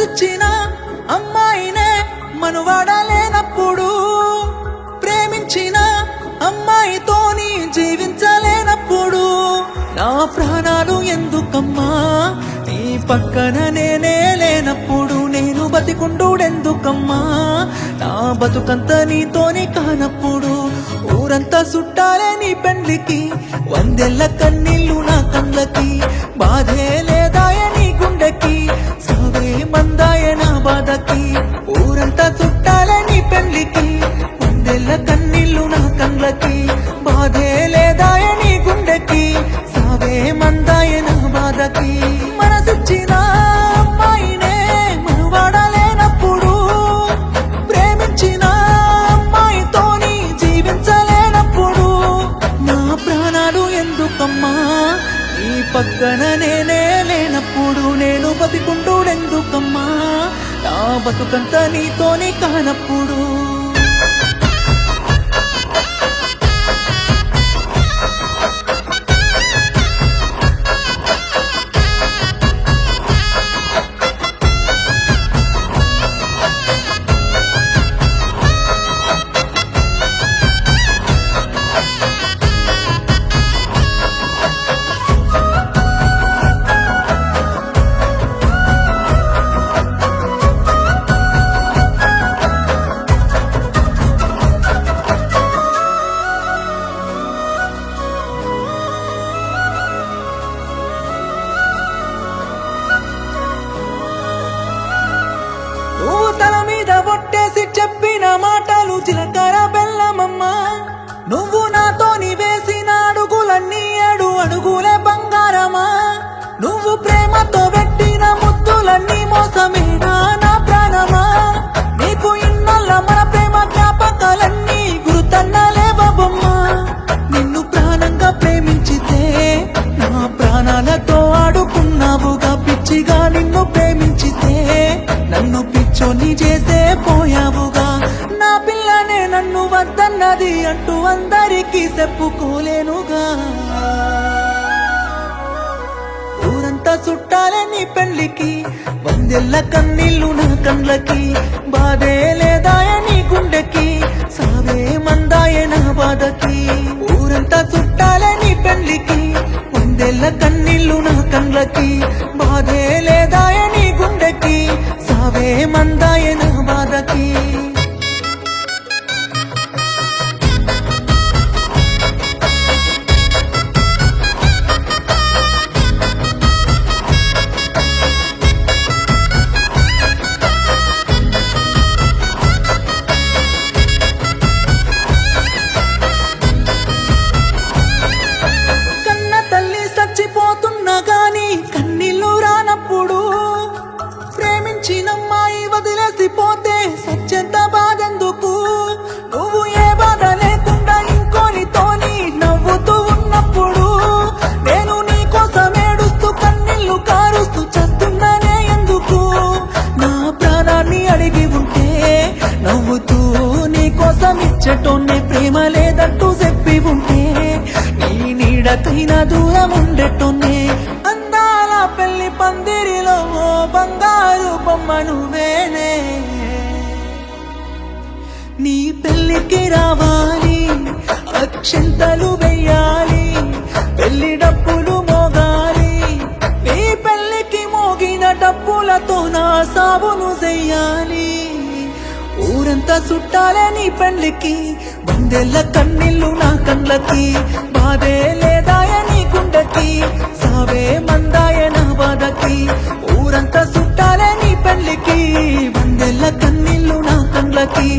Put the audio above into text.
మనసిచ్చిన అమ్మాయినే మనువాడలేనప్పుడు, ప్రేమించిన అమ్మాయితోని జీవించలేనప్పుడు, నా ప్రాణాలు ఎందుకమ్మా నీ పక్కన నేనే లేనప్పుడు, నేను బతికుండుడెందుకమ్మా నా బతుకంత నీతోని కానప్పుడు, ఊరంతా చుట్టాలే నీ పెండ్లికి, వందెల్ల కన్నీళ్ళు నా కళ్ళకి, బాధే లేదాయ నీ గుండెకి, సావే మందాయ నా బాధకి, ఊరంతా చుట్టాలే నీ పెండ్లికి, వందెల్ల కన్నీళ్ళు నా కళ్ళకి, బాధే లేదాయ నీ గుండెకి, సావే మందాయ నా బాధకి. మనసిచ్చిన అమ్మాయినే మనువాడలేనప్పుడు, ప్రేమించిన అమ్మాయితోని జీవించలేనప్పుడు, నా ప్రాణాలు ఎందుకమ్మా ఈ పక్కన నేనే లేనప్పుడు, నేను బతికుండుడెందుకమ్మా నా బతుకంత నీతోని కానప్పుడు. నువ్వు తల మీద ఒట్టేసి చెప్పిన మాటలు జీలకర్ర బెల్లమమ్మా, నువ్వు నాతోని వేసిన అడుగులన్నీ 7 అడుగులే బంగారమా, నువ్వు ప్రేమతో పెట్టిన ముద్దులన్నీ మోసమేనా నా ప్రాణమా, నీకు ఇన్నల్ల మన ప్రేమ జ్ఞాపకాలన్నీ గుర్తన్నలేవా బొమ్మా, నిన్ను ప్రాణంగా ప్రేమించితే నా ప్రాణాలతో ఆడుకున్నావుగా, పిచ్చిగా నిన్ను ప్రేమించితే నన్ను పిచ్చోని చేసే పోయావుగా, నా పిల్లనే నన్ను వద్దన్నది అంటూ అందరికీ చెప్పుకోలేనుగా, ఊరంతా చుట్టాలే నీ పెళ్లికి, వందెల్ల కన్నీళ్ళు నా కళ్ళకి, బాధే లేదాయ నీ గుండెకి, సావే మందాయ నా బాధకి, ఊరంతా చుట్టాలే నీ పెళ్లికి, వందెల్ల కన్నీళ్ళు నా కళ్ళకి, బాధే లేదాయ నీ గుండెకి, సావే మందాయ నా బాధకి. కన్న తల్లి చచ్చిపోతున్నా గాని కన్నీళ్ళు రానప్పుడు, ప్రేమించినమ్మాయి వదిలేసిపోతే సత్యంత బాధెందుకు, నువ్వు ఏ బాధ లేకుండా ఇంకోనితోని నవ్వుతూ ఉన్నప్పుడు, నేను నీ కోసం ఏడుస్తూ కన్నీళ్ళు కారుస్తూ చస్తున్నానే ఎందుకు, నా ప్రాణాన్ని అడిగి ఉంటే నవ్వుతూ నీ కోసం ఇచ్చటోనే, ప్రేమ లేదంటూ చెప్పి ఉంటే నీ నీడకైనా దూరం ఉండటోనే, అందాల పెళ్లి పందిరిలో బంగారు బొమ్మ నువ్వేనే, నీ పెళ్లికి రావాలి అక్షంతలు వెయ్యాలి, పెళ్లి డప్పులు మోగాలి, నీ పెళ్లికి మోగిన డప్పులతో నా సావును చెయ్యాలి, ఊరంతా చుట్టాలే నీ పెళ్లికి, వందెల్ల కన్నీళ్ళు నా కళ్ళకి, బాధే లేదాయ నీ గుండెకి, సావే మందాయ నా బాధకి, ఊరంతా చుట్టాలే నీ పెళ్లికి, వందెల్ల కన్నీళ్ళు నా కళ్ళకి.